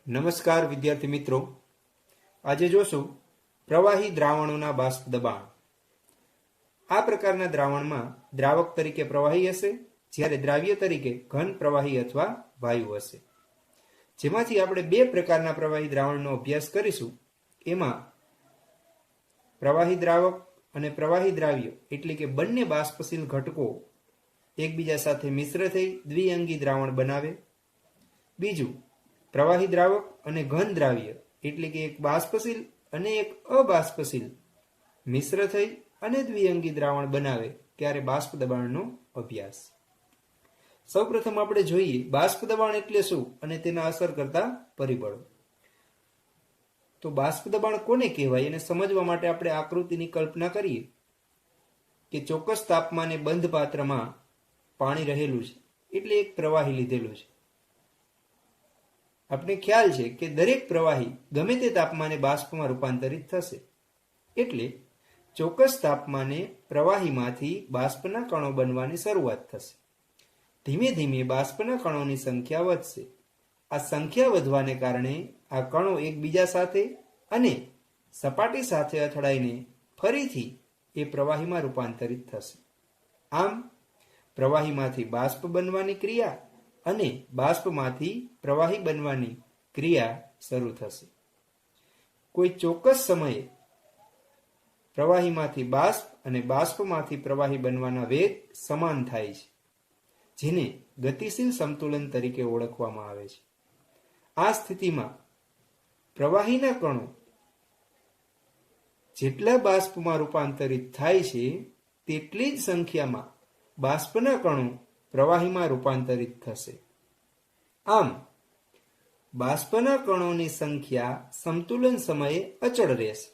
નમસ્કાર વિદ્યાર્થી મિત્રો, આજે જોશું પ્રવાહી દ્રાવણોના બાષ્પ દબાણ। આ પ્રકારના દ્રાવણમાં દ્રાવક તરીકે પ્રવાહી હશે, જ્યારે દ્રાવ્ય તરીકે ઘન પ્રવાહી અથવા વાયુ હશે। જેમાંથી આપણે બે પ્રકારના પ્રવાહી દ્રાવણનો અભ્યાસ કરીશું। એમાં પ્રવાહી દ્રાવક અને પ્રવાહી દ્રાવ્ય એટલે કે બંને બાષ્પશીલ ઘટકો એકબીજા સાથે મિશ્ર થઈ દ્વિઅંગી દ્રાવણ બનાવે। બીજું પ્રવાહી દ્રાવક અને ઘન દ્રાવ્ય એટલે કે એક બાષ્પશીલ અને એક અબાષ્પશીલ મિશ્ર થઈ અને દ્વિઅંગી દ્રાવણ બનાવે ત્યારે બાષ્પ દબાણનો અભ્યાસ। સૌપ્રથમ આપણે જોઈએ બાષ્પ દબાણ એટલે શું અને તેના અસર કરતા પરિબળો। તો બાષ્પ દબાણ કોને કહેવાય એને સમજવા માટે આપણે આકૃતિની કલ્પના કરીએ કે ચોક્કસ તાપમાને બંધ પાત્રમાં પાણી રહેલું છે, એટલે એક પ્રવાહી લીધેલું છે। આપણે ખ્યાલ છે કે દરેક પ્રવાહી ગમે તે તાપમાને બાષ્પમાં રૂપાંતરિત થશે, એટલે ચોક્કસ તાપમાને પ્રવાહીમાંથી બાષ્પના કણો બનવાની શરૂઆત થશે। ધીમે ધીમે બાષ્પના કણોની સંખ્યા વધશે। આ સંખ્યા વધવાને કારણે આ કણો એકબીજા સાથે અને સપાટી સાથે અથડાઈને ફરીથી એ પ્રવાહીમાં રૂપાંતરિત થશે। આમ પ્રવાહીમાંથી બાષ્પ બનવાની ક્રિયા અને બાષ્પમાંથી પ્રવાહી બનવાની ક્રિયા શરૂ થશે। કોઈ ચોક્કસ સમયે પ્રવાહીમાંથી બાષ્પ અને બાષ્પમાંથી પ્રવાહી બનવાના વેગ સમાન થાય છે, જેને ગતિશીલ સમતુલન તરીકે ઓળખવામાં આવે છે। આ સ્થિતિમાં પ્રવાહીના કણો જેટલા બાષ્પમાં રૂપાંતરિત થાય છે તેટલી જ સંખ્યામાં બાષ્પના કણો પ્રવાહીમાં રૂપાંતરિત થશે। આમ બાષ્પના કણોની સંખ્યા સમતુલન સમયે અચળ રહેશે।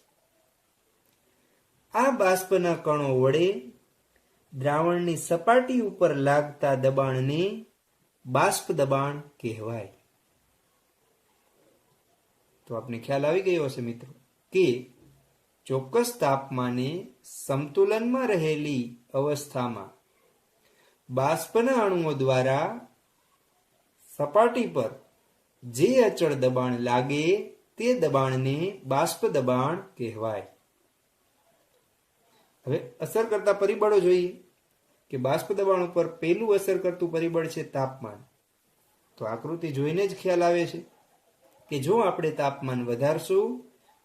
આ બાષ્પના કણો વડે દ્રાવણની સપાટી ઉપર લાગતા દબાણને બાષ્પ દબાણ કહેવાય। તો આપને ખ્યાલ આવી ગયો હશે મિત્રો કે ચોક્કસ તાપમાને સમતુલનમાં રહેલી અવસ્થામાં બાષ્પના અણુઓ દ્વારા સપાટી પર જે અચળ દબાણ લાગે તે દબાણને બાષ્પ દબાણ કહેવાય। હવે અસર કરતા પરિબળો જોઈએ કે બાષ્પ દબાણ ઉપર પહેલું અસર કરતું પરિબળ છે તાપમાન। તો આકૃતિ જોઈને જ ખ્યાલ આવે છે કે જો આપણે તાપમાન વધારશું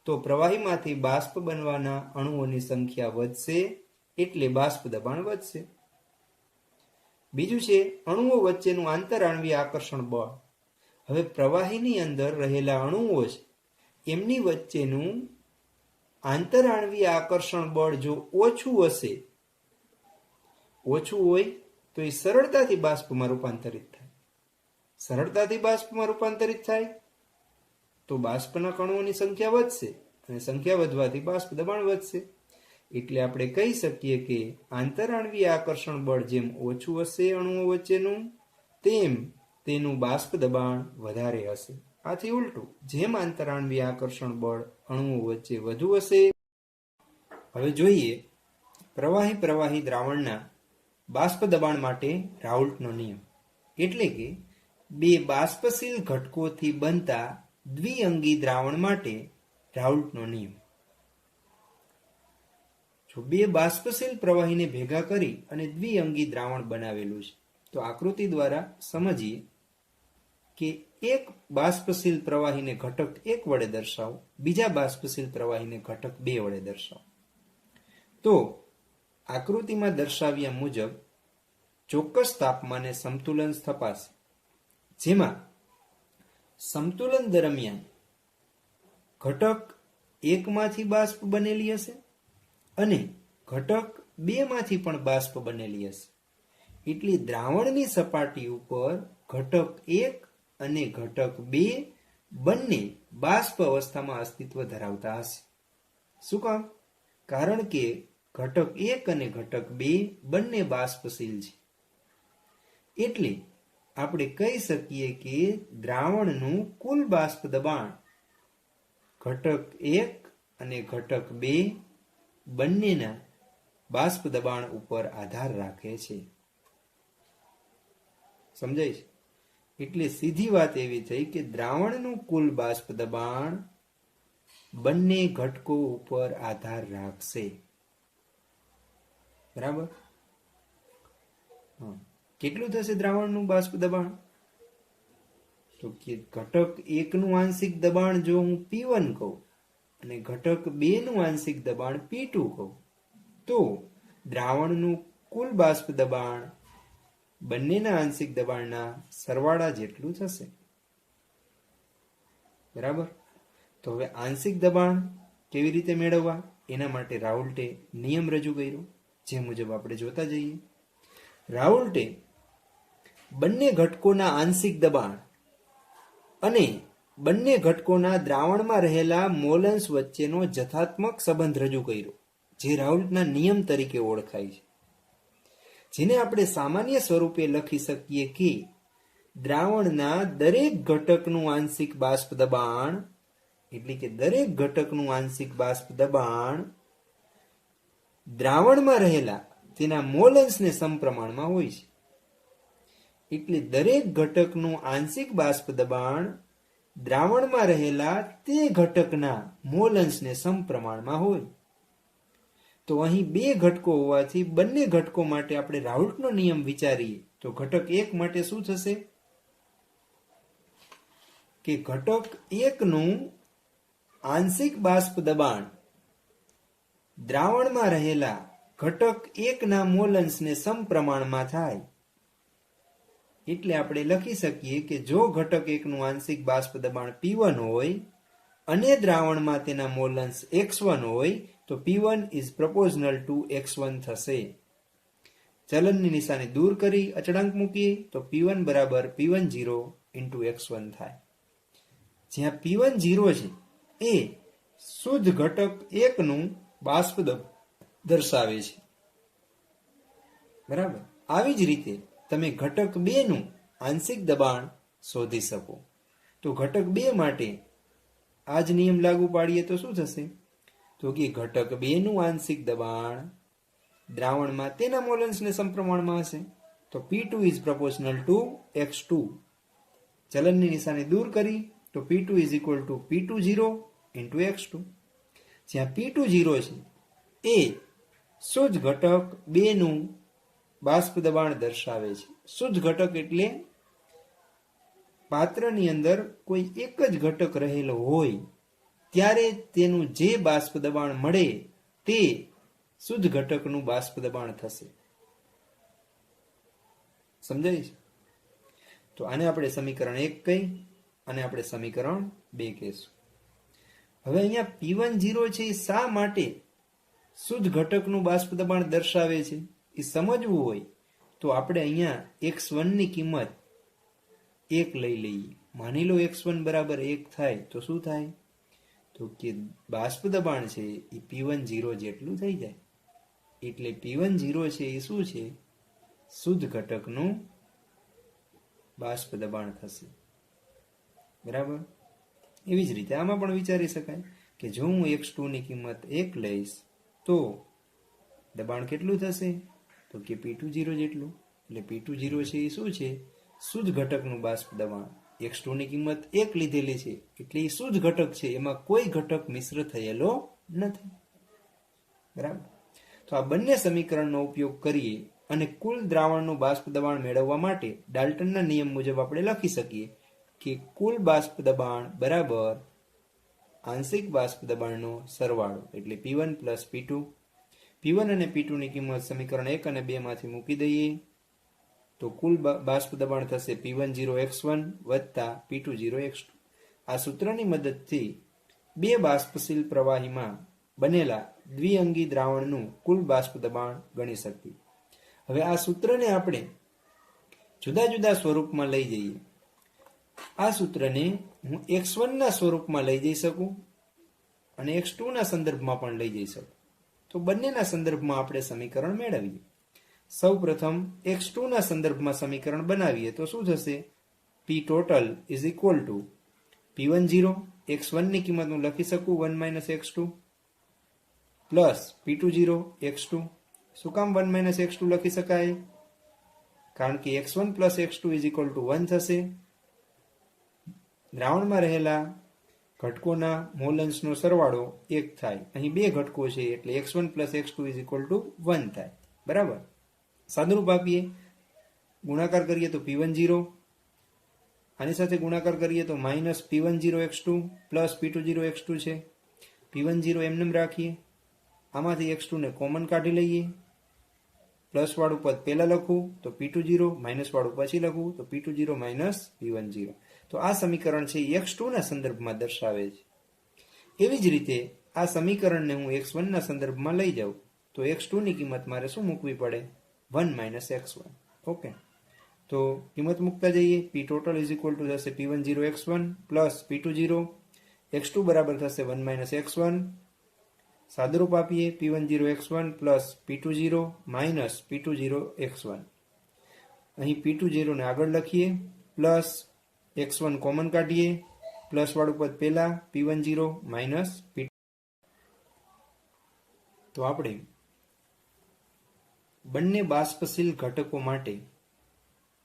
તો પ્રવાહીમાંથી બાષ્પ બનવાના અણુઓની સંખ્યા વધશે, એટલે બાષ્પ દબાણ વધશે। બીજું છે અણુઓ વચ્ચેનું આંતરઆણ્વીય આકર્ષણ બળ। હવે પ્રવાહીની અંદર રહેલા અણુઓ છે એમની વચ્ચેનું આંતરઆણ્વીય આકર્ષણ બળ જો ઓછું હશે, ઓછું હોય તો એ સરળતાથી બાષ્પમાં રૂપાંતરિત થાય। સરળતાથી બાષ્પમાં રૂપાંતરિત થાય તો બાષ્પના કણોની સંખ્યા વધશે અને સંખ્યા વધવાથી બાષ્પ દબાણ વધશે। એટલે આપણે કહી શકીએ કે આંતરઆણ્વીય આકર્ષણ બળ જેમ ઓછું હશે અણુઓ વચ્ચેનું, તેમ તેનું બાષ્પ દબાણ વધારે હશે। આથી ઉલટું જેમ આંતરઆણ્વીય આકર્ષણ બળ અણુઓ વચ્ચે વધુ હશે। હવે જોઈએ પ્રવાહી દ્રાવણના બાષ્પ દબાણ માટે રાઉલ્ટનો નિયમ, એટલે કે બે બાષ્પશીલ ઘટકોથી બનતા દ્વિઅંગી દ્રાવણ માટે રાઉલ્ટનો નિયમ। જો બે બાષ્પશીલ પ્રવાહીને ભેગા કરી અને દ્વિઅંગી દ્રાવણ બનાવેલું છે, તો આકૃતિ દ્વારા સમજીએ કે એક બાષ્પશીલ પ્રવાહીને ઘટક 1 વડે દર્શાવો, બીજા બાષ્પશીલ પ્રવાહીને ઘટક 2 વડે દર્શાવો। તો આકૃતિમાં દર્શાવ્યા મુજબ ચોક્કસ તાપમાને સમતુલન સ્થપાશે, જેમાં સમતુલન દરમિયાન ઘટક 1 માંથી બાષ્પ બનેલી હશે અને ઘટક 2 માંથી પણ બાષ્પ બનેલી હશે। એટલે દ્રાવણની સપાટી ઉપર ઘટક 1 અને ઘટક 2 બંને બાષ્પ અવસ્થામાં અસ્તિત્વ ધરાવતા હશે। શું કામ? કારણ કે ઘટક 1 અને ઘટક 2 બંને બાષ્પશીલ છે। એટલે આપણે કહી શકીએ કે દ્રાવણનું કુલ બાષ્પ દબાણ ઘટક 1 અને ઘટક 2 બંનેના બાષ્પ દબાણ ઉપર આધાર રાખે છે। સમજાય છે? એટલે સીધી વાત એવી થઈ કે દ્રાવણનું કુલ બાષ્પ દબાણ બંને ઘટકો ઉપર આધાર રાખશે. બરાબર. કેટલું થશે દ્રાવણનું બાષ્પ દબાણ? તો કે ઘટક 1 નું આંશિક દબાણ જો હું P1 કહું અને ઘટક 2 નું આંશિક દબાણ P2 કહું તો દ્રાવણનું કુલ બાષ્પ દબાણ બંનેના આંશિક દબાણના સરવાળા જેટલું થશે. બરાબર. તો હવે આંશિક દબાણ કેવી રીતે મેળવવા એના માટે રાઉલ્ટે નિયમ રજૂ કર્યો, જે મુજબ આપણે જોતા જઈએ. રાઉલ્ટે બંને ઘટકોના આંશિક દબાણ અને બંને ઘટકોના દ્રાવણમાં રહેલા મોલન્સ વચ્ચેનો જથાત્મક સંબંધ રજૂ કર્યો, જે રાઉલ્ટના નિયમ તરીકે ઓળખાય છે, જેને આપણે સામાન્ય સ્વરૂપે લખી શકીએ કે દ્રાવણના દરેક ઘટકનું આંશિક બાષ્પ દબાણ, એટલે કે દરેક ઘટકનું આંશિક બાષ્પ દબાણ દ્રાવણમાં રહેલા તેના મોલન્સને સમપ્રમાણમાં હોય છે. એટલે દરેક ઘટકનું આંશિક બાષ્પ દબાણ દ્રાવણમાં રહેલા તે ઘટકના મોલન્સને સમપ્રમાણમાં હોય. તો અહીં બે ઘટકો હોવાથી બંને ઘટકો માટે આપણે રાઉલ્ટનો નિયમ વિચારીએ તો ઘટક 1 માટે શું થશે કે ઘટક 1 નું આંશિક બાષ્પ દબાણ દ્રાવણમાં રહેલા ઘટક 1 ના મોલન્સને સમપ્રમાણમાં થાય. એટલે આપણે લખી શકીએ કે જો ઘટક 1 નું આંશિક બાષ્પ દબાણ P1 હોય અને દ્રાવણમાં તેના મોલન્સ X1 હોય તો P1 is proportional to X1 થશે. ચલનની નિશાની દૂર કરી અચળાંક મૂકીએ તો P1 બરાબર P10 into X1 થાય. જ્યાં P10 છે એ શુદ્ધ ઘટક 1 નું બાષ્પ દબાણ દર્શાવે છે. બરાબર. આવી જ રીતે તમે ઘટક 2 નું આંશિક દબાણ શોધી શકો. તો ઘટક 2 માટે આ જ નિયમ લાગુ પાડીએ તો શું થશે તો કે ઘટક 2 નું આંશિક દબાણ દ્રાવણમાં તેના મોલન્સને સમપ્રમાણમાં હશે. તો P2 is proportional to X2. ચલનની નિશાની દૂર કરી તો P2 is equal to P20 into X2. જ્યાં P20 છે એ શુદ્ધ ઘટક 2 નું બાષ્પ દબાણ દર્શાવે છે. શુદ્ધ ઘટક એટલે પાત્રની અંદર કોઈ એક જ ઘટક રહેલો હોય ત્યારે તેનું જે બાષ્પ દબાણ મળે તે શુદ્ધ ઘટકનું બાષ્પ દબાણ થશે. સમજાય છે? તો આને આપણે સમીકરણ 1 કહી અને આપણે સમીકરણ 2 કહીશું. હવે અહીંયા P10 છે એ શા માટે શુદ્ધ ઘટકનું બાષ્પ દબાણ દર્શાવે છે એ સમજવું હોય તો આપણે અહીંયા X1 ની કિંમત 1 લઈ લઈએ. માની લો X1 બરાબર 1 થાય તો શું થાય તો કે બાષ્પ દબાણ છે એ P10 જેટલું થઈ જાય. એટલે P10 છે એ શું છે શુદ્ધ ઘટકનું બાષ્પ દબાણ થશે. બરાબર. એવી જ રીતે આમાં પણ વિચારી શકાય કે જો હું X2 ની કિંમત 1 લઈશ તો દબાણ કેટલું થશે તો કે P20 જેટલું. એટલે P20 છે એ શું છે શુદ્ધ ઘટકનું બાષ્પ દબાણ. X2 ની કિંમત 1 લીધેલી છે એટલે એ શુદ્ધ ઘટક છે, એમાં કોઈ ઘટક મિશ્ર થયેલો નથી. બરાબર. તો આ બંને સમીકરણનો ઉપયોગ કરીએ અને કુલ દ્રાવણનું બાષ્પ દબાણ મેળવવા માટે ડાલ્ટનના નિયમ મુજબ આપણે લખી શકીએ કે કુલ બાષ્પ દબાણ બરાબર આંશિક બાષ્પ દબાણનો સરવાળો, એટલે P1 plus P2. P1 અને P2 ની કિંમત સમીકરણ 1 અને 2 માંથી મૂકી દઈએ તો કુલ બાષ્પ દબાણ થશે P10X1 વત્તા P20X2. આ સૂત્રની મદદથી બે બાષ્પશીલ પ્રવાહીમાં બનેલા દ્વિઅંગી દ્રાવણનું કુલ બાષ્પ દબાણ ગણી શકીએ. હવે આ સૂત્રને આપણે જુદા જુદા સ્વરૂપમાં લઈ જઈએ. આ સૂત્રને હું X1 ના સ્વરૂપમાં લઈ જઈ શકું અને X2 ના સંદર્ભમાં પણ લઈ જઈ શકું. તો બંનેના સંદર્ભમાં આપણે સમીકરણ મેળવીએ. સૌ પ્રથમ X2 ના સંદર્ભમાં સમીકરણ બનાવીએ તો શું થશે P total is equal to P10 X1 ની કિંમત હું લખી શકું 1 - X2 પ્લસ P20 X2. શું કામ 1 - X2 લખી શકાય? કારણ કે X1 plus X2 is equal to 1 થશે દ્રાવણમાં રહેલા ઘટકોના મોલન્સનો સરવાળો 1 થાય. અહીં બે ઘટકો છે એટલે x1 + x2 = 1 થાય. બરાબર. સાદુરૂપ આપીએ, ગુણાકાર કરીએ તો P10, આની સાથે ગુણાકાર કરીએ તો -P10x2 + P20x2 છે. P10 એમને રાખીએ, આમાંથી x2 ને કોમન કાઢી લઈએ, પ્લસ વાળું પદ પહેલા લખું તો P20, માઇનસ વાળું પછી લખું તો P20 - P10. તો આ સમીકરણ છે x2 ના સંદર્ભમાં દર્શાવે છે. એવી જ રીતે આ સમીકરણને હું x1 ના સંદર્ભમાં લઈ જાઉં તો x2 ની કિંમત મારે શું મૂકવી પડે? 1 - x1. ઓકે, તો કિંમત મૂકતા જઈએ. P total થશે P10x1 + P20, x2 બરાબર થશે 1 - x1. સાદુરૂપ આપીએ, P10x1 + P20 - P20x1. અહીં P20 ને આગળ લખીએ, પ્લસ x1 કોમન કાઢીએ, પ્લસ વાળું પદ પહેલા, P10 - P20. તો આપણે બંને બાષ્પશીલ ઘટકો માટે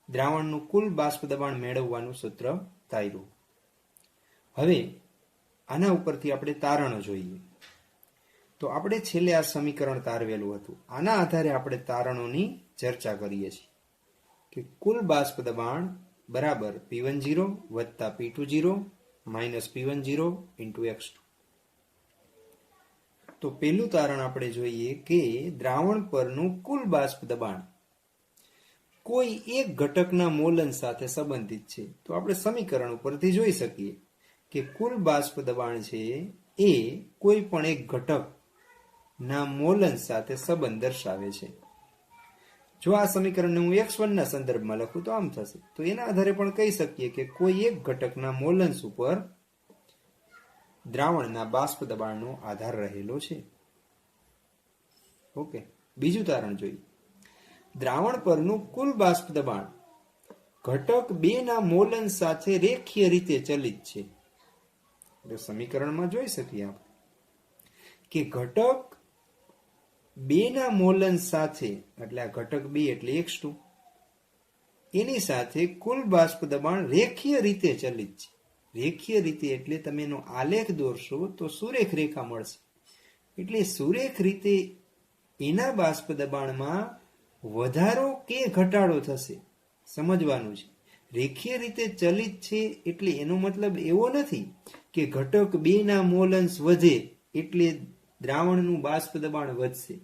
દ્રાવણનું કુલ બાષ્પ દબાણ મેળવવાનું સૂત્ર તાર્યું. હવે આના ઉપરથી આપણે તારણો જોઈએ. તો આપણે છેલ્લે આ સમીકરણ તારવેલું હતું, આના આધારે આપણે તારણોની ચર્ચા કરીએ છીએ કે કુલ બાષ્પ દબાણ બરાબર P10 + P20 - P10 × x2. તો પહેલું તારણ આપણે જોઈએ કે દ્રાવણ પરનું કુલ બાષ્પ દબાણ કોઈ એક ઘટકના મોલન સાથે સંબંધિત છે. તો આપણે સમીકરણ ઉપરથી જોઈ શકીએ કે કુલ બાષ્પ દબાણ છે એ કોઈ પણ એક ઘટક ના મોલન સાથે સંબંધ દર્શાવે છે. જો આ સમીકરણને હું x1 ના સંદર્ભમાં લખું તો આમ થશે. તો એના આધારે પણ કહી શકીએ કે કોઈ એક ઘટકના મોલન્સ ઉપર દ્રાવણના બાષ્પ દબાણનો આધાર રહેલો છે. ઓકે, બીજું તારણ જોઈએ. દ્રાવણ પરનું કુલ બાષ્પ દબાણ ઘટક 2 ના મોલન સાથે રેખીય રીતે ચલિત છે. સમીકરણમાં જોઈ શકીએ આપણે કે ઘટક 2 ના મોલન સાથે, એટલે આ ઘટક 2 એટલે x2, એની સાથે કુલ બાષ્પ દબાણ રેખીય રીતે ચલિત છે. રેખીય રીતે એટલે તમે એનો આલેખ દોરશો તો સુરેખ રેખા મળશે. એટલે સુરેખ રીતે એના બાષ્પ દબાણમાં વધારો કે ઘટાડો થશે, સમજવાનું છે. રેખીય રીતે ચલિત છે એટલે એનો મતલબ એવો નથી કે ઘટક 2 ના મોલન્સ વધે એટલે દ્રાવણનું બાષ્પ દબાણ વધશે,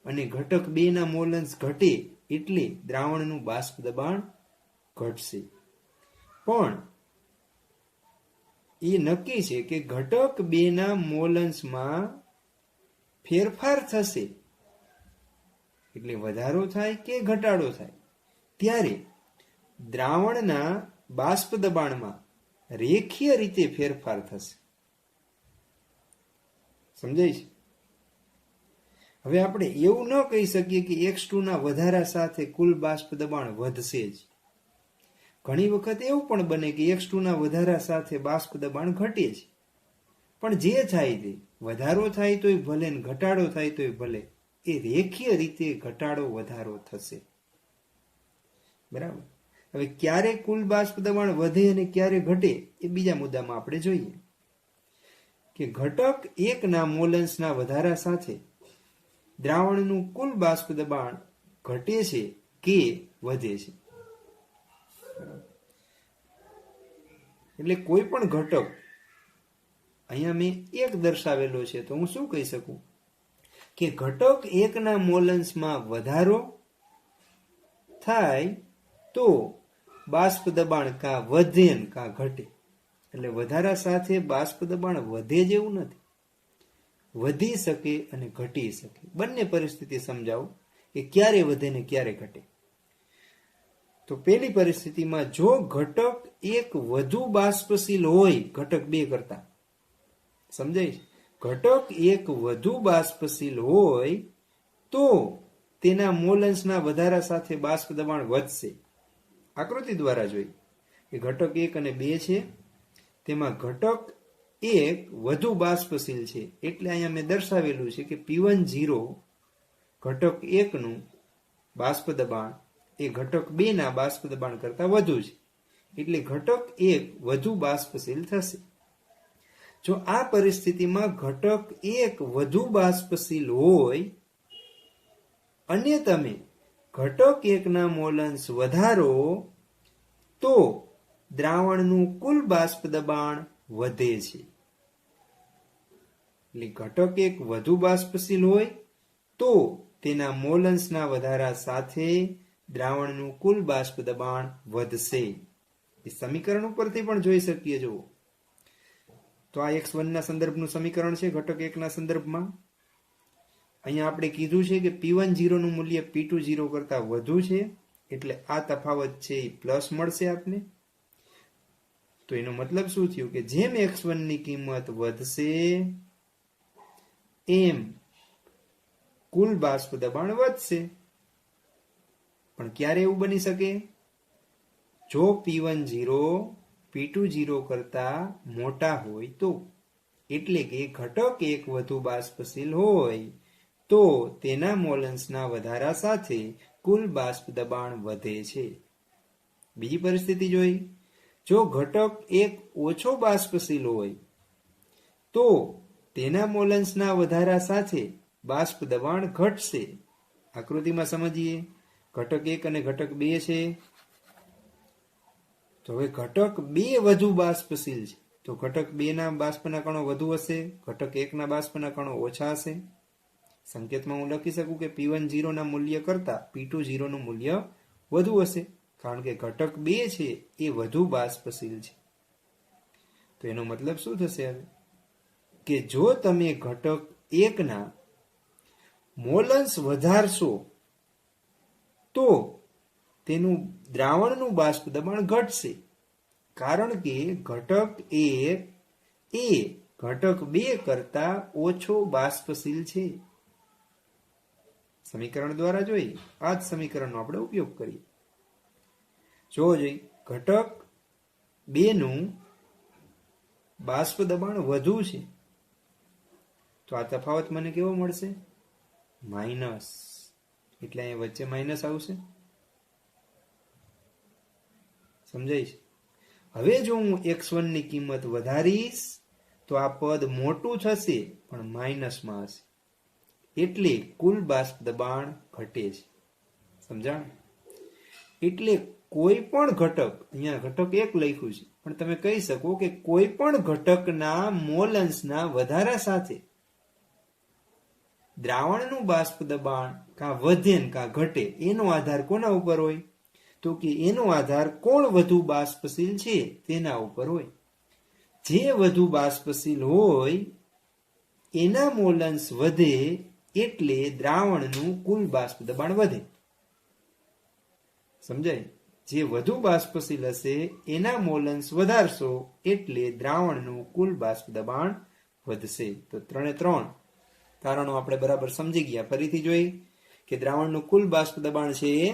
અને ઘટક 2 ના મોલન્સ ઘટે એટલે દ્રાવણનું બાષ્પ દબાણ ઘટશે. પણ એ નક્કી છે કે ઘટક 2 ના મોલન્સમાં ફેરફાર થશે, એટલે વધારો થાય કે ઘટાડો થાય ત્યારે દ્રાવણના બાષ્પ દબાણમાં રેખીય રીતે ફેરફાર થશે. સમજાય છે? હવે આપણે એવું ન કહી શકીએ કે x2 ના વધારા સાથે કુલ બાષ્પ દબાણ વધશે જ. ઘણી વખત એવું પણ બને કે x2 ના વધારા સાથે બાષ્પ દબાણ ઘટે છે. પણ જે થાય તે, વધારો થાય તોય ભલે ને ઘટાડો થાય તોય ભલે, એ રેખીય રીતે ઘટાડો વધારો થશે. બરાબર. હવે ક્યારે કુલ બાષ્પ દબાણ વધે અને ક્યારે ઘટે એ બીજા મુદ્દામાં આપણે જોઈએ કે ઘટક 1 ના મોલન્સના વધારા સાથે દ્રાવણનું કુલ બાષ્પ દબાણ ઘટે છે કે વધે છે. એટલે કોઈ પણ ઘટક, અહીંયા મેં 1 દર્શાવેલો છે તો હું શું કહી શકું કે ઘટક 1 ના મોલન્સમાં વધારો થાય તો બાષ્પ દબાણ કાં વધે ને કાં ઘટે. એટલે વધારા સાથે બાષ્પ દબાણ વધે જેવું નથી, વધી શકે અને ઘટી શકે. બંને પરિસ્થિતિ સમજાવો કે ક્યારે વધે ને ક્યારે ઘટે. તો પહેલી પરિસ્થિતિમાં જો ઘટક 1 વધુ બાષ્પશીલ હોય ઘટક 2 કરતા, સમજાય? ઘટક 1 વધુ બાષ્પશીલ હોય તો તેના મોલન્સના વધારા સાથે બાષ્પ દબાણ વધશે. આકૃતિ દ્વારા જોઈ કે ઘટક 1 અને 2 છે, તેમાં ઘટક 1 વધુ બાષ્પશીલ છે એટલે અહીંયા મેં દર્શાવેલું છે કે P10 ઘટક 1 નું બાષ્પ દબાણ એ ઘટક 2 ના બાષ્પ દબાણ કરતા વધુ છે. એટલે ઘટક 1 વધુ બાષ્પશીલ થશે. જો આ પરિસ્થિતિમાં ઘટક 1 વધુ બાષ્પશીલ હોય અને તમે ઘટક 1 ના મોલન્સ વધારો તો દ્રાવણનું કુલ બાષ્પ દબાણ વધે છે. એટલે ઘટક 1 વધુ બાષ્પશીલ હોય તો તેના મોલન્સના વધારા સાથે દ્રાવણનું કુલ બાષ્પ દબાણ વધશે. એ સમીકરણ ઉપરથી પણ જોઈ શકીએ. જુઓ તો આ x1 ના સંદર્ભનું સમીકરણ છે ઘટક 1 ના સંદર્ભમાં. અહીંયા આપણે કીધું છે કે P10 નું મૂલ્ય P20 કરતા વધુ છે, એટલે આ તફાવત છે એ પ્લસ મળશે આપને. તો એનો મતલબ શું થયું કે જેમ x1 ની કિંમત વધશે એમ કુલ બાષ્પ દબાણ વધશે. પણ ક્યારે એવું બની શકે? જો P10 P20 કરતા મોટા હોય તો, એટલે કે ઘટક 1 વધુ બાષ્પશીલ હોય તો તેના મોલન્સના વધારા સાથે કુલ બાષ્પ દબાણ વધે છે. બીજી પરિસ્થિતિ જોઈ, જો ઘટક 1 ઓછો બાષ્પશીલ હોય તો તેના મોલન્સના વધારા સાથે બાષ્પ દબાણ ઘટશે. આકૃતિમાં સમજીએ. ઘટક 1 અને ઘટક 2 છે. તો હવે ઘટક 2 વધુ બાષ્પશીલ છે તો ઘટક 2 ના બાષ્પના કણો વધુ હશે, ઘટક 1 ના બાષ્પના કણો ઓછા હશે. સંકેતમાં હું લખી શકું કે P10 ના મૂલ્ય કરતા P20 નું મૂલ્ય વધુ હશે, કારણ કે ઘટક 2 છે એ વધુ બાષ્પશીલ છે. તો એનો મતલબ શું થશે હવે કે જો તમે ઘટક 1 ના મોલન્સ વધારશો તો તેનું દ્રાવણનું બાષ્પ દબાણ ઘટશે, કારણ કે ઘટક 1 એ ઘટક 2 કરતા ઓછો બાષ્પશીલ છે. સમીકરણ દ્વારા જોઈએ. આ જ સમીકરણનો આપણે ઉપયોગ કરીએ. જો ઘટક 2 નું બાષ્પ દબાણ વધુ છે તો આ તફાવત મને કેવો મળશે? માઇનસ. એટલે અહીંયા વચ્ચે માઇનસ આવશે. સમજાય છે? હવે જો હું x1 ની કિંમત વધારીશ તો આ પદ મોટું થશે પણ માઇનસમાં હશે, એટલે કુલ બાષ્પ દબાણ ઘટે છે. સમજાણ? એટલે કોઈ પણ ઘટક, અહીંયા ઘટક 1 લખ્યું છે પણ તમે કહી શકો કે કોઈ પણ ઘટકના મોલન્સના વધારા સાથે દ્રાવણનું બાષ્પ દબાણ કાં વધે ને કાં ઘટે, એનો આધાર કોના ઉપર હોય? તો કે એનો આધાર કોણ વધુ બાષ્પશીલ છે તેના ઉપર હોય. જે વધુ બાષ્પશીલ હોય એના મોલન્સ વધે એટલે દ્રાવણનું કુલ બાષ્પ દબાણ વધે. સમજાય? જે વધુ બાષ્પશીલ હશે એના મોલન્સ વધારશો એટલે દ્રાવણનું કુલ બાષ્પ દબાણ વધશે. તો 3 તારણો આપણે બરાબર સમજી ગયા. ફરીથી જોઈ કે દ્રાવણનું કુલ બાષ્પ દબાણ છે એ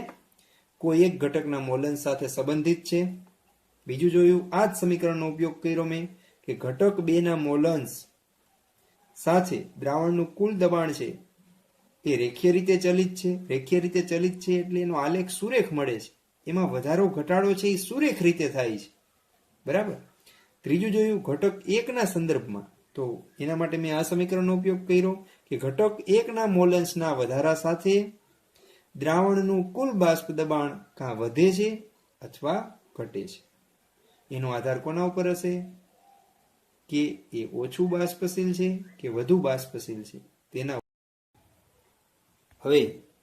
કોઈ એક ઘટકના મોલન્સ સાથે સંબંધિત છે. બીજું જોયું, આ જ સમીકરણનો ઉપયોગ કર્યો મેં કે ઘટક 2 ના મોલન્સ સાથે દ્રાવણનું કુલ દબાણ છે એ રેખીય રીતે ચલિત છે. રેખીય રીતે ચલિત છે એટલે એનો આલેખ સુરેખ મળે છે. એમાં વધારો ઘટાડો છે એ સુરેખ રીતે થાય છે. બરાબર? ત્રીજું જોયું ઘટક 1 ના સંદર્ભમાં, તો એના માટે મેં આ સમીકરણનો ઉપયોગ કર્યો કે ઘટક 1 ના મોલન્સના વધારા સાથે દ્રાવણનું કુલ બાષ્પ દબાણ કાં વધે છે અથવા ઘટે છે. એનો આધાર કોના ઉપર હશે? કે એ ઓછું બાષ્પશીલ છે કે વધુ બાષ્પશીલ છે તેના. હવે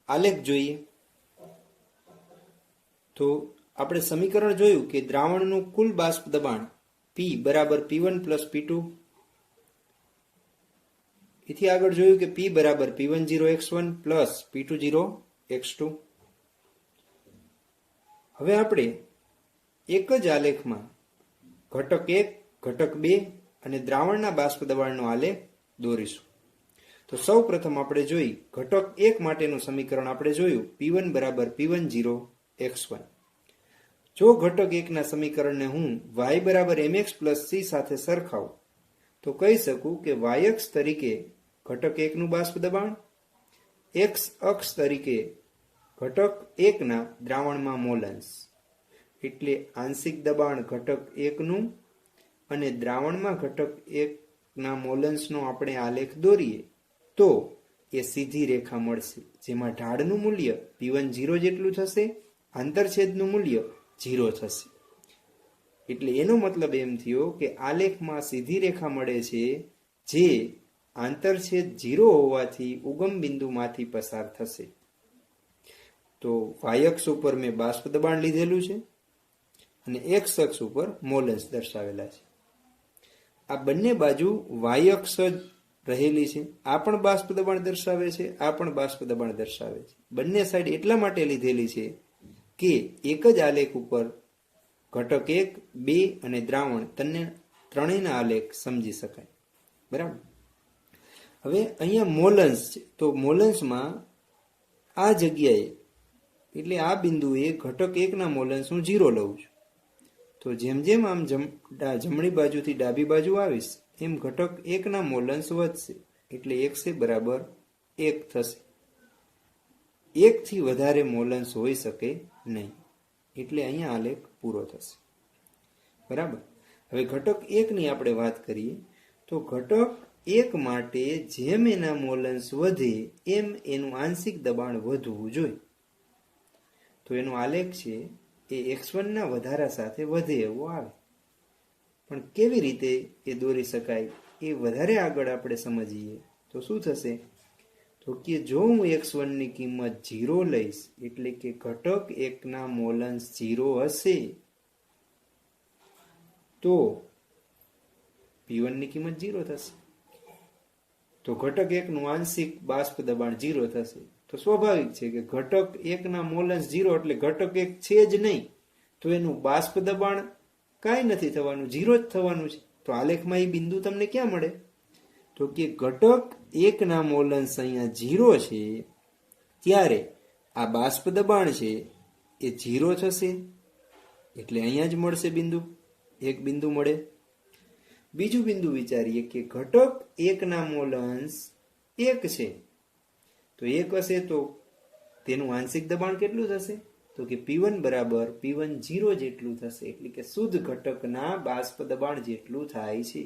આલેખ જોઈએ. તો આપણે સમીકરણ જોયું કે દ્રાવણનું કુલ બાષ્પ દબાણ P બરાબર P1 પ્લસ P2. એથી આગળ જોયું કે P બરાબર P10x1 પ્લસ P20x2. હવે આપણે એક જ આલેખમાં ઘટક 1, ઘટક 2 અને દ્રાવણના બાષ્પ દબાણનો આલેખ દોરીશું. તો સૌ પ્રથમ આપણે જોઈ ઘટક 1 માટેનું સમીકરણ આપણે જોયું P1 બરાબર P10x1. જો ઘટક 1 ના સમીકરણને હું y બરાબર mx પ્લસ c સાથે સરખાવું તો કહી શકું કે y અક્ષ તરીકે ઘટક 1 નું બાષ્પ દબાણ, x અક્ષ તરીકે ઘટક 1 ના દ્રાવણમાં મોલન્સ, એટલે આંશિક દબાણ ઘટક 1 નું અને દ્રાવણમાં ઘટક 1 ના મોલન્સનો આપણે આલેખ દોરીએ તો એ સીધી રેખા મળશે, જેમાં ઢાળનું મૂલ્ય P1 0 જેટલું થશે, આંતરછેદનું મૂલ્ય 0 થશે. એટલે એનો મતલબ એમ થયો કે આલેખમાં સીધી રેખા મળે છે જે આંતરછેદ 0 હોવાથી ઉગમ બિંદુમાંથી પસાર થશે. તો y અક્ષ ઉપર મેં બાષ્પ દબાણ લીધેલું છે અને x અક્ષ ઉપર મોલન્સ દર્શાવેલા છે. આ બંને બાજુ y અક્ષ જ રહેલી છે. આ પણ બાષ્પ દબાણ દર્શાવે છે, આ પણ બાષ્પ દબાણ દર્શાવે છે. બંને સાઈડ એટલા માટે લીધેલી છે કે એક જ આલેખ ઉપર ઘટક 1, 2 અને દ્રાવણ ત્રણેયના આલેખ સમજી શકાય. બરાબર. હવે અહીંયા મોલન્સ છે, તો મોલન્સમાં આ જગ્યાએ એટલે આ બિંદુએ ઘટક 1 ના મોલન્સ હું 0 લઉં છું. તો જેમ જેમ આમ જમણી બાજુથી ડાબી બાજુ આવીશ એમ ઘટક 1 ના મોલન્સ વધશે, એટલે x બરાબર 1 થશે. 1 થી વધારે મોલન્સ હોઈ શકે નહીં, એટલે અહીંયા આલેખ પૂરો થશે. બરાબર. હવે ઘટક 1 ની આપણે વાત કરીએ તો ઘટક 1 માટે જેમ એના મોલન્સ વધે એમ એનું આંશિક દબાણ વધવું જોઈએ. તો એનો આલેખ છે એ x1 ના વધારા સાથે વધે એવો આવે. પણ કેવી રીતે એ દોરી શકાય એ વધારે આગળ આપણે સમજીએ તો શું થશે? તો કે જો હું x1 ની કિંમત 0 લઈશ, એટલે કે ઘટક 1 ના મોલન્સ 0 હશે, તો P1 ની કિંમત 0 થશે. તો ઘટક 1 નું આંશિક બાષ્પ દબાણ 0 થશે. તો સ્વાભાવિક છે કે ઘટક 1 ના મોલન્સ 0 એટલે ઘટક 1 છે જ નહીં, તો એનું બાષ્પ દબાણ કાંઈ નથી થવાનું, 0 જ થવાનું છે. તો આલેખમાં એ બિંદુ તમને ક્યાં મળે? તો કે ઘટક 1 ના મોલન્સ અહીંયા 0 છે, ત્યારે આ બાષ્પ દબાણ છે એ 0 થશે, એટલે અહીંયા જ મળશે બિંદુ, એક બિંદુ મળે. બીજું બિંદુ વિચારીએ કે ઘટક 1 ના મોલન્સ 1 છે, તો 1 હશે તો તેનું આંશિક દબાણ કેટલું થશે? તો કે P1 બરાબર P1 0 જેટલું થશે, એટલે કે શુદ્ધ ઘટકના બાષ્પ દબાણ જેટલું થાય છે.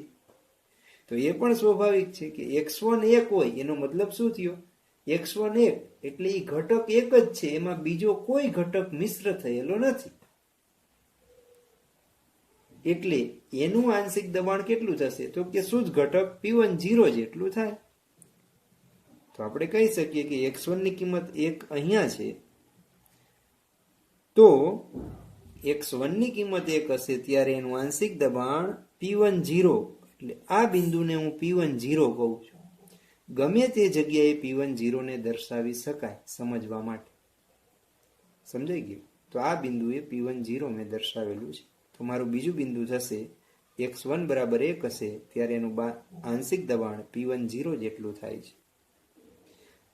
તો એ પણ સ્વાભાવિક છે કે x1 1 હોય એનો મતલબ શું થયો? x1 1 એટલે એ ઘટક 1 જ છે, એમાં બીજો કોઈ ઘટક મિશ્ર થયેલો નથી, એટલે એનું આંશિક દબાણ કેટલું થશે? તો કે શુદ્ધ ઘટક P1 0 જેટલું થાય. તો આપણે કહી શકીએ કે x1 ની કિંમત 1 અહીંયા છે, તો x1 ની કિંમત 1 હશે ત્યારે એનું આંશિક દબાણ P1 0, એટલે આ બિંદુને હું P1 0 કહું છું. ગમે તે જગ્યાએ P1 0 ને દર્શાવી શકાય સમજવા માટે. સમજાઈ ગયું? તો આ બિંદુએ P1 0 મેં દર્શાવેલું છે. તો મારું બીજું બિંદુ થશે x1 બરાબર 1 હશે ત્યારે એનું આંશિક દબાણ P1 0 જેટલું થાય છે.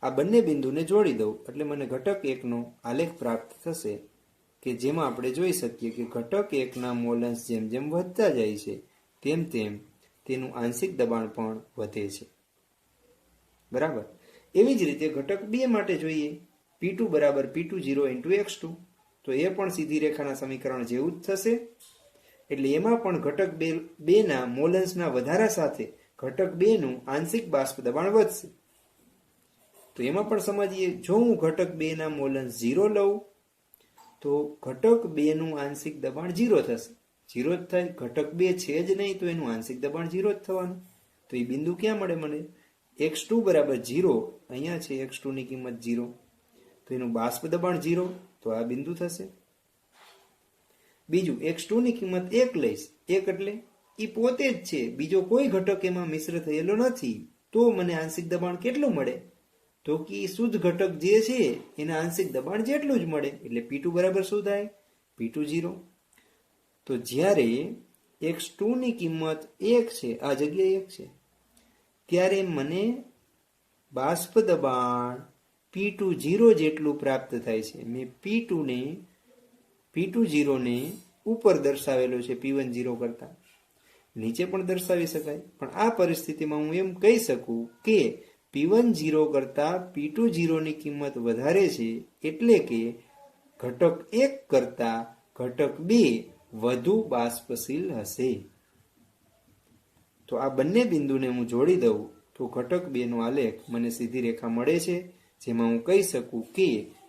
આ બંને બિંદુને જોડી દઉં એટલે મને ઘટક 1 નો આલેખ પ્રાપ્ત થશે, કે જેમાં આપણે જોઈ શકીએ કે ઘટક 1 ના મોલન્સ જેમ જેમ વધતા જાય છે તેમ તેમ તેનું આંશિક દબાણ પણ વધે છે. બરાબર. એવી જ રીતે ઘટક 2 માટે જોઈએ, P2 બરાબર P2 0 × x2, તો એ પણ સીધી રેખાના સમીકરણ જેવું જ થશે. એટલે એમાં પણ ઘટક 2 ના મોલન્સના વધારા સાથે ઘટક 2 નું આંશિક બાષ્પ દબાણ વધશે. તો એમાં પણ સમજીએ, જો હું ઘટક 2 ના મોલન્સ 0 લઉં તો ઘટક 2 નું આંશિક દબાણ 0 થશે, 0 જ થાય. ઘટક 2 છે જ નહીં તો એનું આંશિક દબાણ 0 જ થવાનું. તો એ બિંદુ ક્યાં મળે મને? x2 બરાબર 0, અહીંયા છે x2 ની કિંમત 0, તો એનું બાષ્પ દબાણ 0, તો આ બિંદુ થશે. બીજું x2 ની કિંમત 1 લઈશ, 1 એટલે એ પોતે જ છે, બીજો કોઈ ઘટક એમાં મિશ્ર થયેલો નથી, તો મને આંશિક દબાણ કેટલું મળે? તો કે શુદ્ધ ઘટક જે છે એના આંશિક દબાણ જેટલું જ મળે, એટલે P2 બરાબર શું થાય? P2 0. તો જ્યારે x2 ની કિંમત 1 છે, આ જગ્યાએ 1 છે, ત્યારે મને બાષ્પ દબાણ P2 0 જેટલું પ્રાપ્ત થાય છે. મેં P2 0 ને ઉપર દર્શાવેલો છે P1 0 કરતા, નીચે પણ દર્શાવી શકાય, પણ આ પરિસ્થિતિમાં હું એમ કહી શકું કે P1 0 કરતા P2 0 ની કિંમત વધારે છે, એટલે કે ઘટક 1 કરતા ઘટક 2 વધુ બાષ્પશીલ હશે. તો આ બંને બિંદુને હું જોડી દઉં તો ઘટક 2 નો આલેખ મને સીધી રેખા મળે છે, જેમાં હું કહી શકું કે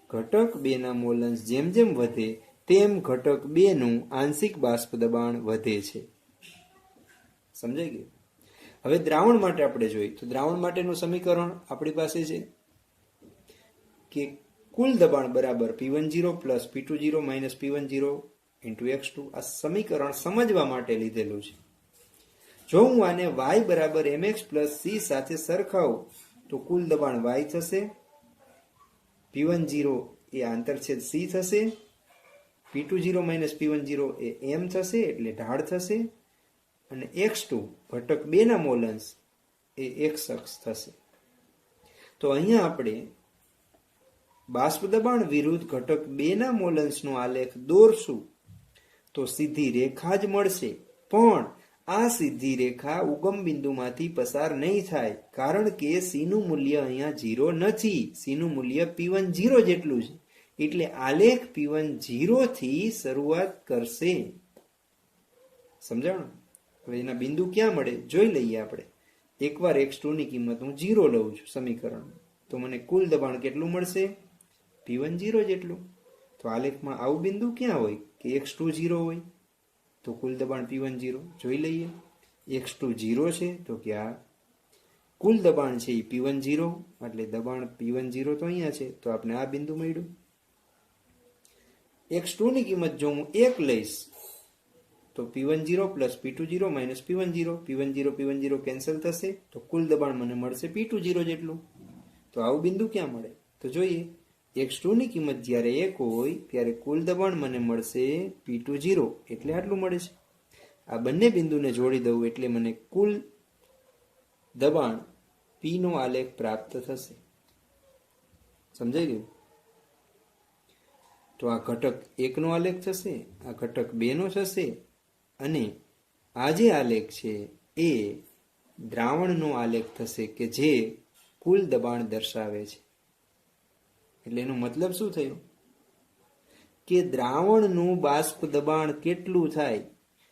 ઘટક 2 ના મોલન્સ જેમ જેમ વધે તેમ ઘટક 2 નું આંશિક બાષ્પ દબાણ વધે છે. સમજાઈ ગયું? હવે દ્રાવણ માટે આપણે જોઈએ તો દ્રાવણ માટેનું સમીકરણ આપણી પાસે છે કે કુલ દબાણ બરાબર P10 plus P20 minus P10 into X2. આ સમીકરણ સમજવા માટે લીધેલું છે. જો હું આને y બરાબર mx પ્લસ c સાથે સરખાવું તો કુલ દબાણ y થશે, P10 એ આંતરછેદ c થશે, P20 માઇનસ P10 એ m થશે એટલે ઢાળ થશે, અને X2 ઘટક 2 ના મોલન્સ એ x અક્ષ થશે. તો અહીંયા આપણે બાષ્પ દબાણ વિરુદ્ધ ઘટક 2 ના મોલન્સનો આલેખ દોરશું તો સીધી રેખા જ મળશે, પણ આ સીધી રેખા ઉગમ બિંદુમાંથી પસાર નહીં થાય, કારણ કે c નું મૂલ્ય અહીંયા 0 નથી. c નું મૂલ્ય P10 જેટલું છે, એટલે આલેખ P10 થી શરૂઆત કરશે. સમજાણું? હવે એના બિંદુ ક્યાં મળે જોઈ લઈએ આપણે. એકવાર x2 ની કિંમત હું 0 લઉં છું સમીકરણ, તો મને કુલ દબાણ કેટલું મળશે? P10 જેટલું. તો આલેખમાં આવું બિંદુ ક્યાં હોય કે x2 0 હોય, તો કુલ દબાણ P10 જોઈ લઈએ. x2 0 છે તો કે આ કુલ દબાણ છે એ P10, એટલે દબાણ P10 તો અહીંયા છે, તો આપણે આ બિંદુ મળ્યું. x2 ની કિંમત જો હું 1 લઈશ તો P10 plus P20 minus P10 cancel થશે, તો કુલ દબાણ મને મળશે P20 જેટલું. તો આવું બિંદુ ક્યાં મળે તો જોઈએ. x2 ની કિંમત જ્યારે 1 હોય ત્યારે કુલ દબાણ મને મળશે P20, એટલે આટલું મળે છે. આ બંને બિંદુને જોડી દઉં એટલે મને કુલ દબાણ P નો આલેખ પ્રાપ્ત થશે. સમજાઈ ગયું? તો આ ઘટક 1 નો આલેખ થશે, આ ઘટક 2 નો થશે, અને આ જે આલેખ છે એ દ્રાવણનો આલેખ થશે કે જે કુલ દબાણ દર્શાવે છે. એટલે એનો મતલબ શું થયો કે દ્રાવણનું બાષ્પ દબાણ કેટલું થાય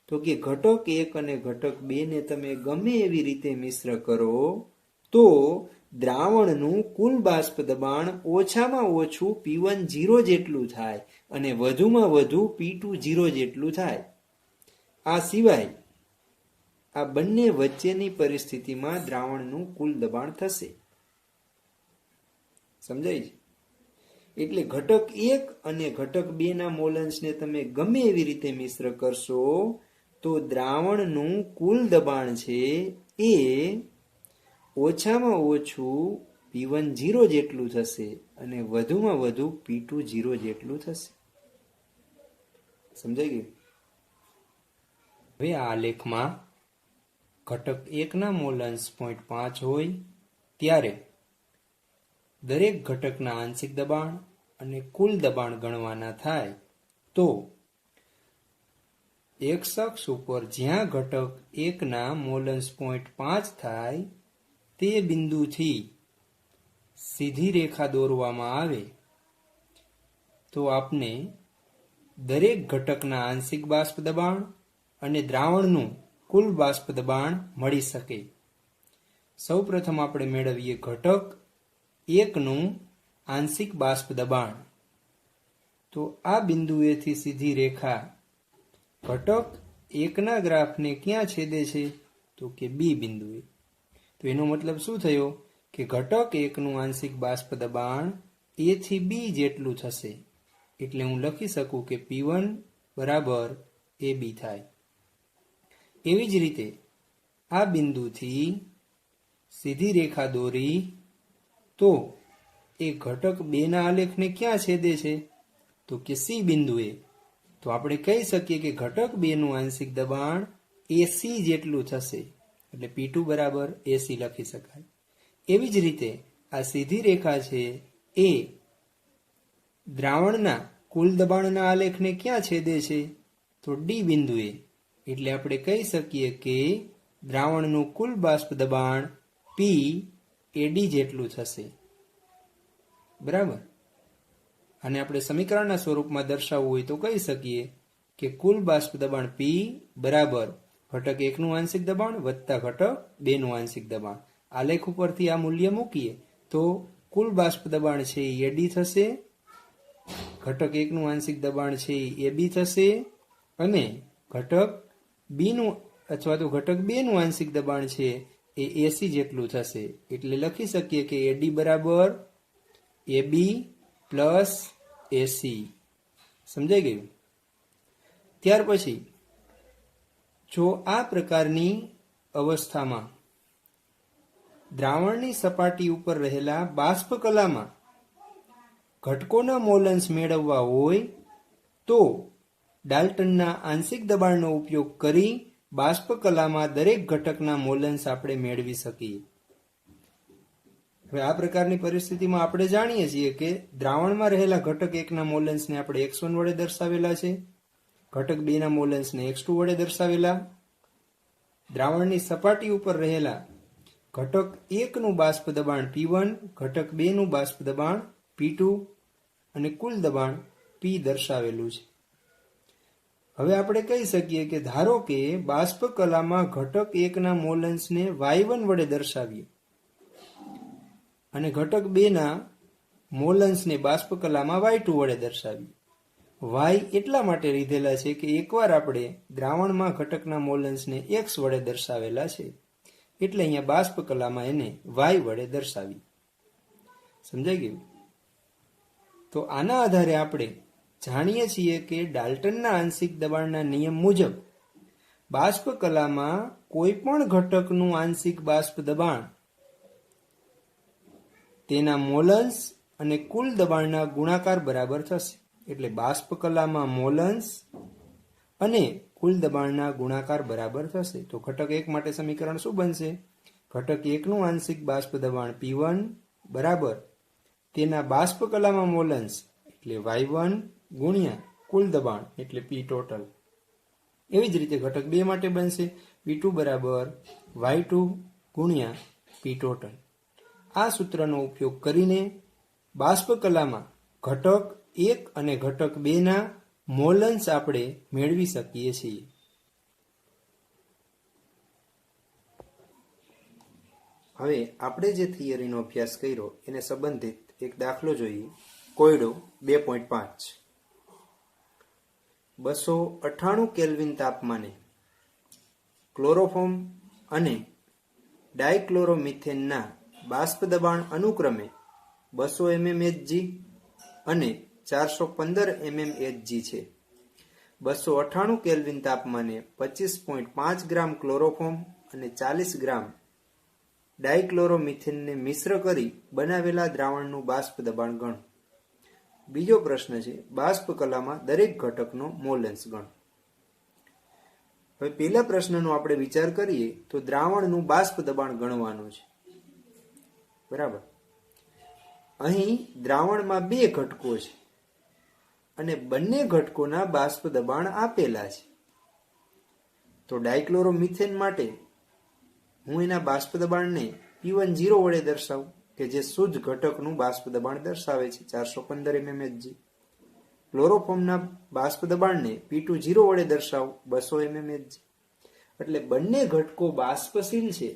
તો કે ઘટક 1 અને ઘટક 2 ને તમે ગમે એવી રીતે મિશ્ર કરો તો દ્રાવણનું કુલ બાષ્પ દબાણ ઓછામાં ઓછું P10 જેટલું થાય અને વધુમાં વધુ P20 જેટલું થાય. આ સિવાય આ બંને વચ્ચેની પરિસ્થિતિમાં દ્રાવણનું કુલ દબાણ થશે. સમજાય છે? એટલે ઘટક 1 અને ઘટક 2 ના મોલન્સને તમે ગમે એવી રીતે મિશ્ર કરશો તો દ્રાવણનું કુલ દબાણ છે એ ઓછામાં ઓછું P10 જેટલું થશે અને વધુમાં વધુ P20 જેટલું થશે. સમજાઈ ગયું? હવે આ આલેખમાં ઘટક 1 ના મોલન્સ 0.5 હોય ત્યારે દરેક ઘટકના આંશિક દબાણ અને કુલ દબાણ ગણવાના થાય તો x અક્ષ ઉપર જ્યાં ઘટક 1 ના મોલન્સ 0.5 થાય તે બિંદુથી સીધી રેખા દોરવામાં આવે તો આપને દરેક ઘટકના આંશિક બાષ્પ દબાણ અને દ્રાવણનું કુલ બાષ્પ દબાણ મળી શકે. સૌપ્રથમ આપણે મેળવીએ ઘટક 1 નું આંશિક બાષ્પ દબાણ. તો આ બિંદુએથી સીધી રેખા ઘટક 1 ના ગ્રાફને ક્યાં છેદે છે તો કે B બિંદુએ. તો એનો મતલબ શું થયો કે ઘટક 1 નું આંશિક બાષ્પ દબાણ A થી B જેટલું થશે. એટલે હું લખી શકું કે P1 બરાબર AB થાય. એવી જ રીતે આ બિંદુથી સીધી રેખા દોરી તો એ ઘટક 2 ના આલેખને ક્યાં છેદે છે તો કે C બિંદુએ. તો આપણે કહી શકીએ કે ઘટક 2 નું આંશિક દબાણ AC જેટલું થશે. એટલે P2 બરાબર AC લખી શકાય. એવી જ રીતે આ સીધી રેખા છે એ દ્રાવણના કુલ દબાણના આલેખને ક્યાં છેદે છે તો D બિંદુએ. એટલે આપણે કહી શકીએ કે દ્રાવણનું કુલ બાષ્પ દબાણ P એ D જેટલું થશે. બરાબર? અને આપણે સમીકરણના સ્વરૂપમાં દર્શાવવું હોય તો કહી શકીએ કે કુલ બાષ્પ દબાણ P બરાબર ઘટક 1 નું આંશિક દબાણ વત્તા ઘટક 2 નું આંશિક દબાણ. આલેખ ઉપરથી આ મૂલ્ય મૂકીએ તો કુલ બાષ્પ દબાણ છે એ AD થશે, ઘટક 1 નું આંશિક દબાણ છે એ AB થશે અને ઘટક B નું અથવા તો ઘટક 2 નું આંશિક દબાણ છે એ AC જેટલું થશે. એટલે લખી શકીએ કે AD બરાબર AB પ્લસ AC. સમજાઈ ગયું? ત્યાર પછી જો આ પ્રકારની અવસ્થામાં દ્રાવણની સપાટી ઉપર રહેલા બાષ્પ કલામાં ઘટકોના મોલન્સ મેળવવા હોય તો ડાલ્ટનના આંશિક દબાણનો ઉપયોગ કરી બાષ્પ કલામાં દરેક ઘટકના મોલન્સ આપણે મેળવી શકીએ. હવે આ પ્રકારની પરિસ્થિતિમાં આપણે જાણીએ છીએ કે દ્રાવણમાં રહેલા ઘટક 1 ના મોલન્સને આપણે x1 વડે દર્શાવેલા છે, ઘટક 2 ના મોલન્સને x2 વડે દર્શાવેલા. દ્રાવણની સપાટી ઉપર રહેલા ઘટક 1 નું બાષ્પ દબાણ P1, ઘટક 2 નું બાષ્પ દબાણ P2 અને કુલ દબાણ P દર્શાવેલું છે. હવે આપણે કહી શકીએ કે ધારો કે બાષ્પ કલામાં ઘટક 1 ના મોલન્સને y1 વડે દર્શાવીએ અને ઘટક 2 ના મોલન્સને બાષ્પ કલામાં y2 વડે દર્શાવીએ. y એટલા માટે લીધેલા છે કે એકવાર આપણે દ્રાવણમાં ઘટકના મોલન્સને x વડે દર્શાવેલા છે એટલે અહીંયા બાષ્પ કલામાં એને y વડે દર્શાવી. સમજાઈ ગયું? તો આના આધારે આપણે જાણીએ છીએ કે ડાલ્ટનના આંશિક દબાણના નિયમ મુજબ બાષ્પ કલામાં કોઈ પણ ઘટકનું આંશિક બાષ્પ દબાણ તેના મોલન્સ અને કુલ દબાણના ગુણાકાર બરાબર થશે. એટલે બાષ્પ કલામાં મોલન્સ અને કુલ દબાણના ગુણાકાર બરાબર થશે. તો ઘટક 1 માટે સમીકરણ શું બનશે? ઘટક 1 નું આંશિક બાષ્પ દબાણ P1 બરાબર તેના બાષ્પ કલામાં મોલન્સ એટલે y1 ગુણ્યા કુલ દબાણ એટલે P ટોટલ. એવી જ રીતે ઘટક 2 માટે બનશે P2 બરાબર y2 ગુણ્યા P ટોટલ. આ સૂત્રનો ઉપયોગ કરીને બાષ્પ કલામાં ઘટક 1 અને ઘટક 2 ના મોલન્સ આપણે મેળવી શકીએ છીએ. હવે આપણે જે થિયરીનો અભ્યાસ કર્યો એને સંબંધિત એક દાખલો જોઈએ. કોયડો 2.5. 298 કેલ્વિન તાપમાને ક્લોરોફોર્મ અને ડાયક્લોરોમિથેનના બાષ્પ દબાણ અનુક્રમે 200 mmHg અને 415 mmHg છે. 298 કેલ્વિન તાપમાને 25.5 ગ્રામ ક્લોરોફોર્મ અને 40 ગ્રામ ડાયક્લોરોમિથેનને મિશ્ર કરી બનાવેલા દ્રાવણનું બાષ્પ દબાણ ગણો. બીજો પ્રશ્ન છે બાષ્પ કલામાં દરેક ઘટકનો મોલન્સ ગણો. હવે પહેલા પ્રશ્નનો આપણે વિચાર કરીએ તો દ્રાવણનું બાષ્પ દબાણ ગણવાનું છે. બરાબર. અહીં દ્રાવણમાં બે ઘટકો છે અને બંને ઘટકોના બાષ્પ દબાણ આપેલા છે. તો ડાયક્લોરોમિથેન માટે હું એના બાષ્પ દબાણને P10 વડે દર્શાવું કે જે શુદ્ધ ઘટકનું બાષ્પ દબાણ દર્શાવે છે 415 mmHg. ક્લોરોફોર્મના બાષ્પ દબાણને P20 વડે દર્શાવું 200 mmHg. એટલે બંને ઘટકો બાષ્પશીલ છે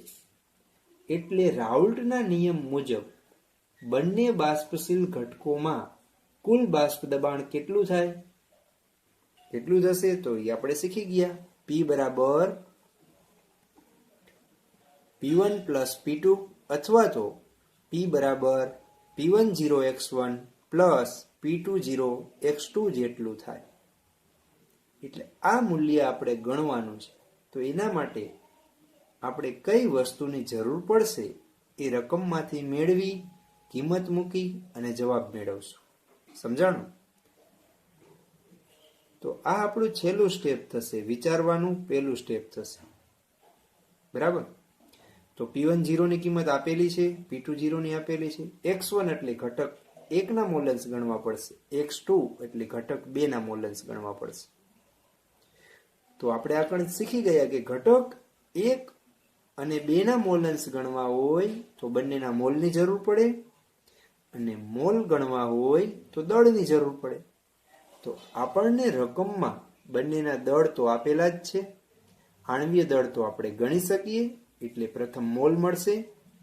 એટલે રાઉલ્ટના નિયમ મુજબ બંને બાષ્પશીલ ઘટકોમાં કુલ બાષ્પ દબાણ કેટલું થાય? કેટલું થશે તો એ આપણે શીખી ગયા. P બરાબર P1 પ્લસ P2 અથવા તો P બરાબર P10x1 પ્લસ P20x2 જેટલું થાય. એટલે આ મૂલ્ય આપણે ગણવાનું છે. તો એના માટે આપણે કઈ વસ્તુની જરૂર પડશે એ રકમમાંથી મેળવી કિંમત મૂકી અને જવાબ મેળવશું. સમજાણું? તો આ આપણું છેલ્લું સ્ટેપ થશે, વિચારવાનું પહેલું સ્ટેપ થશે. બરાબર. તો P10 ની કિંમત આપેલી છે, P20 ની આપેલી છે. x1 એટલે ઘટક 1 ના મોલન્સ ગણવા પડશે, x2 એટલે ઘટક 2 ના મોલન્સ ગણવા પડશે. તો આપણે આગળ શીખી ગયા કે ઘટક 1 અને 2 ના મોલન્સ ગણવા હોય તો બંનેના મોલની જરૂર પડે અને મોલ ગણવા હોય તો દળની જરૂર પડે. તો આપણને રકમમાં બંનેના દળ તો આપેલા જ છે. આણ્વીય દળ તો આપણે ગણી શકીએ, એટલે પ્રથમ મોલ મળશે,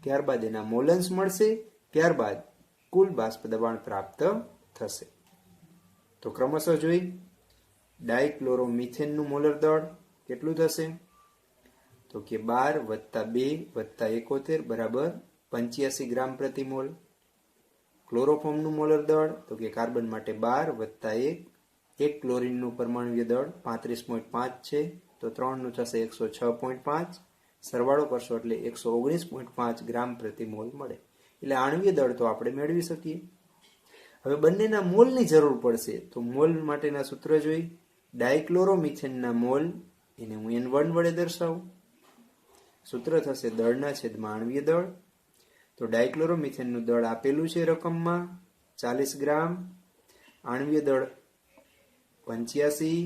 ત્યારબાદ એના મોલન્સ મળશે, ત્યારબાદ કુલ બાષ્પ દબાણ પ્રાપ્ત થશે. તો ક્રમશઃ જોઈ, ડાયક્લોરોમિથેનનું મોલર દળ કેટલું થશે? તો કે 12 + 2 + 71 બરાબર 85 ગ્રામ પ્રતિ મોલ. ક્લોરોફોર્મનું મોલર દળ તો કે કાર્બન માટે 12 + 1, એક ક્લોરીનનું પરમાણુય દળ 35.5 છે, તો 3 નું થશે 106.5, સરવાળો કરશો એટલે 119.5 ગ્રામ પ્રતિ મોલ મળે. એટલે આણ્વીય દળ તો આપણે મેળવી શકીએ. હવે બંનેના મોલની જરૂર પડશે, તો મોલ માટેના સૂત્ર જોઈ. ડાયક્લોરોમિથેનના મોલ એને હું N1 વડે દર્શાવું. સૂત્ર થશે દળના છેદમાં આણ્વીય દળ. તો ડાયક્લોરોમિથેનનું દળ આપેલું છે રકમમાં 40 ગ્રામ, આણ્વીય દળ 85,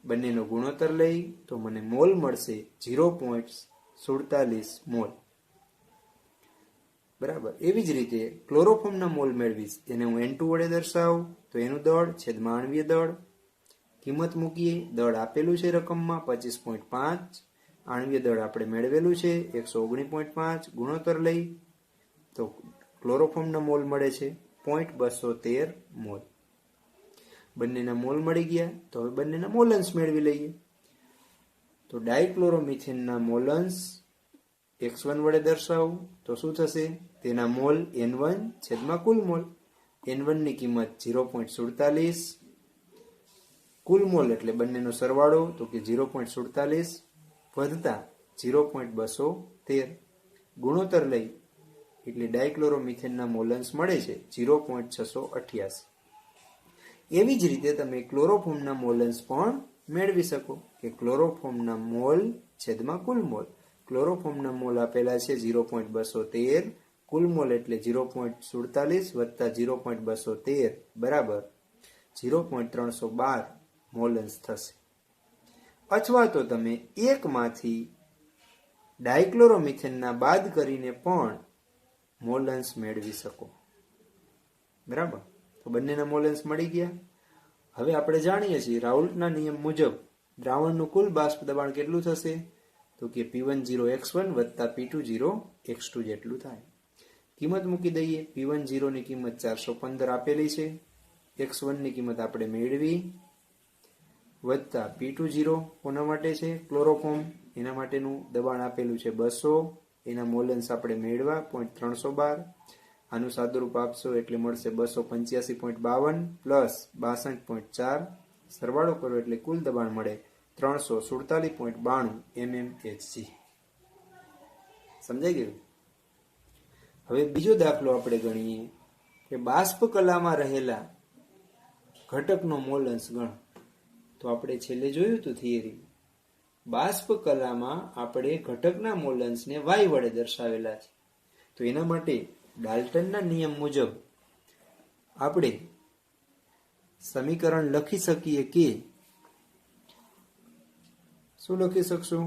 બંનેનો ગુણોત્તર લઈ તો મને મોલ મળશે 0.47 મોલ. બરાબર. એવી જ રીતે ક્લોરોફોર્મના મોલ મેળવીશ, એને હું N2 વડે દર્શાવું, તો એનું દળ છેદમાં આણ્વીય દળ. કિંમત મૂકીએ, દળ આપેલું છે રકમમાં 25.5, આણ્વીય દળ આપણે મેળવેલું છે 119.5, ગુણોત્તર લઈ તો ક્લોરોફોર્મના મોલ મળે છે 0.213 મોલ. બંનેના મોલ મળી ગયા. તો હવે બંનેના મોલન્સ મેળવી લઈએ. તો ડાયક્લોરોમિથેનના મોલન્સ x1 વડે દર્શાવું તો શું થશે? તેના મોલ N1 છેદમાં કુલ મોલ. N1 ની કિંમત 0.47, કુલ મોલ એટલે બંનેનો સરવાળો તો કે 0.47 વધતા 0.213, ગુણોત્તર લઈ એટલે ડાયક્લોરોમિથેનના મોલન્સ મળે છે 0.688. એવી જ રીતે તમે ક્લોરોફોર્મના મોલન્સ પણ મેળવી શકો કે ક્લોરોફોર્મના મોલ છેદમાં કુલ મોલ. ક્લોરોફોર્મના મોલ આપેલા છે 0.213, કુલ મોલ એટલે 0.47 વત્તા 0.213 બરાબર 0.312 મોલન્સ થશે. અથવા તો તમે એકમાંથી ડાયક્લોરોમિથેનના બાદ કરીને પણ મોલન્સ મેળવી શકો. બરાબર. તો બંનેના મોલન્સ મળી ગયા. હવે આપણે જાણીએ છીએ રાઉલ્ટના નિયમ મુજબ દ્રાવણનું કુલ બાષ્પ દબાણ કેટલું થશે? તો કે P10X1 વત્તા P20X2 જેટલું થાય. કિંમત મૂકી દઈએ. P10 ની કિંમત 415 આપેલી છે, X1 ની કિંમત આપણે મેળવી, વત્તા P20 કોના માટે છે? ક્લોરોફોર્મ, એના માટેનું દબાણ આપેલું છે 200, એના મોલન્સ આપણે મેળવા 0.312. આનું સાદુરૂપ આપશો એટલે મળશે 285.52 પ્લસ 62.4, સરવાળો કરો એટલે કુલ દબાણ મળે 347.92 mmHg. સમજાઈ ગયું? હવે બીજો દાખલો આપણે ગણીએ કે બાષ્પ કલામાં રહેલા ઘટકનો મોલન્સ ગણ. તો આપણે છેલ્લે જોયું હતું થિયરી, બાષ્પ કલામાં આપણે ઘટકના મોલન્સને y વડે દર્શાવેલા છે. તો એના માટે ડાલ્ટનના નિયમ મુજબ આપણે સમીકરણ લખી શકીએ કે શું લખી શકશું?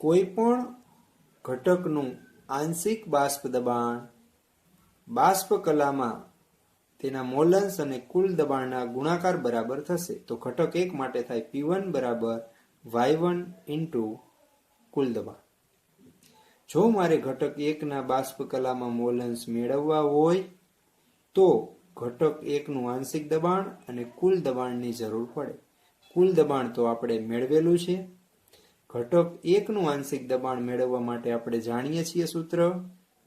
કોઈ પણ ઘટકનું આંશિક બાષ્પ દબાણ બાષ્પ કલામાં તેના મોલન્સ અને કુલ દબાણના ગુણાકાર બરાબર થશે. તો ઘટક 1 માટે થાય P1 બરાબર Y1 ઇન્ટુ કુલ દબાણ. જો મારે ઘટક 1 ના બાષ્પ કલામાં મોલન્સ મેળવવા હોય તો ઘટક 1 નું આંશિક દબાણ અને કુલ દબાણની જરૂર પડે. કુલ દબાણ તો આપણે મેળવેલું છે. ઘટક 1 નું આંશિક દબાણ મેળવવા માટે આપણે જાણીએ છીએ સૂત્ર,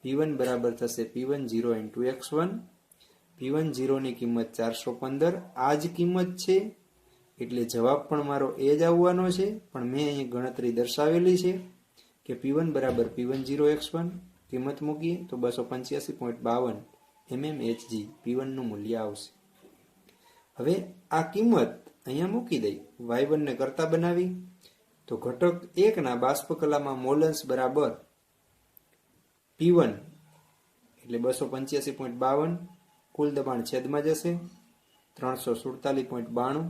P1 બરાબર થશે P10 ઇન્ટુ X1. P10 ની કિંમત 415 આ જ કિંમત છે, એટલે જવાબ પણ મારો એ જ આવવાનો છે, પણ મેં અહીં ગણતરી દર્શાવેલી છે કે P1 બરાબર P10X1. કિંમત મૂકીએ તો 285.52 mmHg P1 નું મૂલ્ય આવશે. હવે આ કિંમત અહીંયા મૂકી દઈ, Y1 ને કરતા બનાવી તો ઘટક 1 ના બાષ્પ કલામાં મોલન્સ બરાબર P1 એટલે 285.52, કુલ દબાણ છેદમાં જશે 347.92,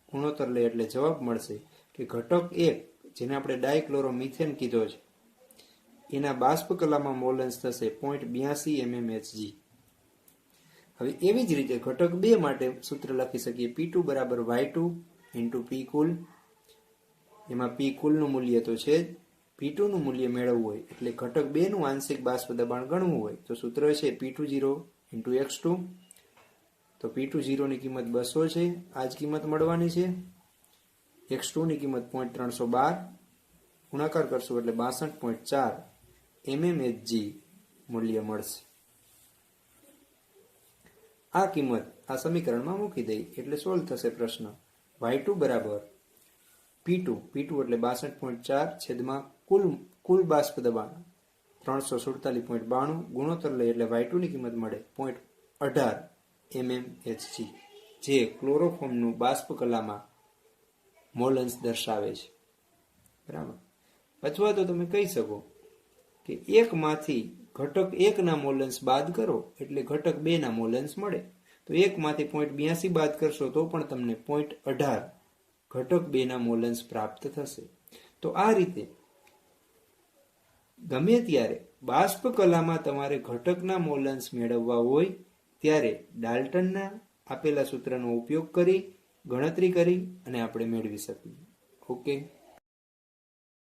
ગુણોત્તર લે એટલે જવાબ મળશે કે ઘટક 1 જેને આપણે ડાયક્લોરોમિથેન કીધો છે એના બાષ્પ કલામાં મોલન્સ થશે 0.82 mmHg. હવે એવી જ રીતે ઘટક 2 માટે સૂત્ર લખી શકીએ P2 બરાબર Y2 ઇન્ટુ P કુલ. એમાં P કુલનું મૂલ્ય તો છે જ. P2 નું મૂલ્ય મેળવવું હોય એટલે ઘટક 2 નું આંશિક બાષ્પ દબાણ ગણવું હોય તો સૂત્ર છે P20 ઇન્ટુ X2. તો P20 ની કિંમત 200 છે, આ જ કિંમત મળવાની છે. X2 ની કિંમત 0.312 ગુણાકાર કરશું એટલે 62.4 mmHg મૂલ્ય મળશે. આ કિંમત આ સમીકરણમાં મૂકી દઈ એટલે સોલ્વ થશે પ્રશ્ન. Y2 બરાબર P2 એટલે 62.4 છેદમાં કુલ બાષ્પ દબાણ 347.92 ગુણોત્તર લઈ એટલે Y2 ની કિંમત મળે 0.18 mmHg, જે ક્લોરોફોર્મનું બાષ્પ કલામાં મોલન્સ દર્શાવે છે. બરાબર. અથવા તો તમે કહી શકો કે એકમાંથી ઘટક 1 ના મોલન્સ બાદ કરો એટલે ઘટક 2 ના મોલન્સ મળે. તો 1 માંથી 0.82 બાદ કરશો તો પણ તમને 0.18 ઘટક 2 ના મોલન્સ પ્રાપ્ત થશે. તો આ રીતે ગમે ત્યારે બાષ્પ કલામાં તમારે ઘટકના મોલન્સ મેળવવા હોય ત્યારે ડાલ્ટનના આપેલા સૂત્રનો ઉપયોગ કરી ગણતરી કરી અને આપણે મેળવી શકીએ. ઓકે.